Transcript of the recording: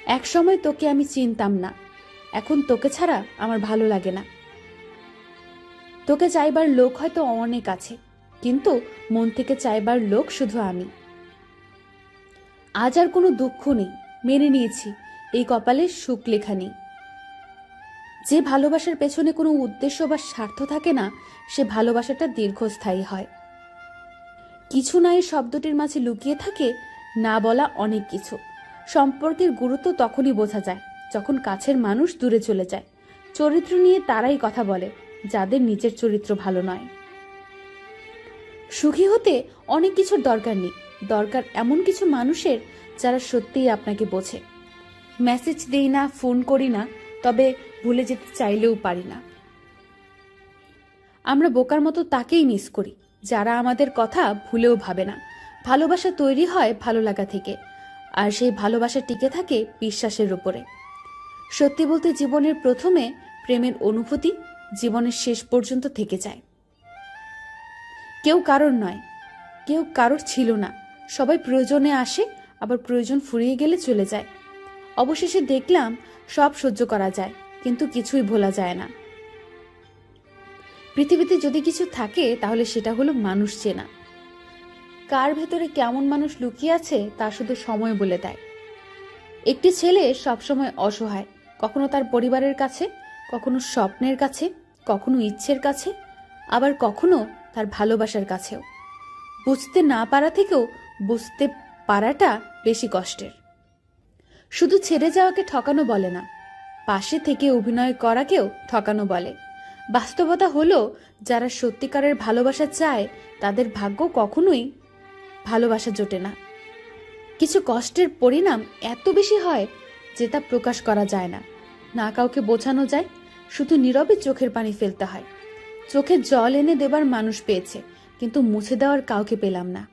এক সময় তোকে আমি চিনতাম না, এখন তোকে ছাড়া আমার ভালো লাগে না। তোকে চাইবার লোক হয়তো অনেক আছে, কিন্তু মন থেকে চাইবার লোক শুধু আমি। আজ আর কোনো দুঃখ নেই, মেনে নিয়েছি এই কপালে সুখ লেখা নেই। যে ভালোবাসার পেছনে কোনো উদ্দেশ্য বা স্বার্থ থাকে না, সে ভালোবাসাটা দীর্ঘস্থায়ী হয়। কিছু না এই শব্দটির মাঝে লুকিয়ে থাকে না বলা অনেক কিছু। সম্পর্কের গুরুত্ব তখনই বোঝা যায় যখন কাছের মানুষ দূরে চলে যায়। চরিত্র নিয়ে তারাই কথা বলে যাদের নিজের চরিত্র ভালো নয়। সুখী হতে অনেক কিছুর দরকার নেই, দরকার এমন কিছু মানুষের যারা সত্যিই আপনাকে বোঝে। মেসেজ দেই না, ফোন করি না, তবে ভুলে যেতে চাইলেও পারি না। আমরা বোকার মতো তাকেই মিস করি যারা আমাদের কথা ভুলেও ভাবে না। ভালোবাসা তৈরি হয় ভালো লাগা থেকে, আর সেই ভালোবাসা টিকে থাকে বিশ্বাসের উপরে। সত্যি বলতে জীবনের প্রথমে প্রেমের অনুভূতি জীবনের শেষ পর্যন্ত থেকে যায়। কেউ কারোর নয়, কেউ কারোর ছিল না। সবাই প্রয়োজনে আসে, আবার প্রয়োজন ফুরিয়ে গেলে চলে যায়। অবশেষে দেখলাম সব সহ্য করা যায়, কিন্তু কিছুই ভোলা যায় না। পৃথিবীতে যদি কিছু থাকে তাহলে সেটা হলো মানুষ চেনা। কার ভেতরে কেমন মানুষ লুকিয়ে আছে তা শুধু সময় বলে দেয়। একটি ছেলে সবসময় অসহায়, কখনো তার পরিবারের কাছে, কখনো স্বপ্নের কাছে, কখনো ইচ্ছের কাছে, আবার কখনো তার ভালোবাসার কাছেও। বুঝতে না পারা থেকেও বুঝতে পারাটা বেশি কষ্টের। শুধু ছেড়ে যাওয়াকে ঠকানো বলে না, পাশে থেকে অভিনয় করাকেও ঠকানো বলে। বাস্তবতা হলো যারা সত্যিকারের ভালোবাসা চায় তাদের ভাগ্য কখনোই ভালোবাসা জোটে না। কিছু কষ্টের পরিণাম এত বেশি হয় যে তা প্রকাশ করা যায় না, না কাউকে বোঝানো যায়, শুধু নীরবে চোখের পানি ফেলতে হয়। চোখে জল এনে দেবার মানুষ পেয়েছে, কিন্তু মুছে দেওয়ার কাউকে পেলাম না।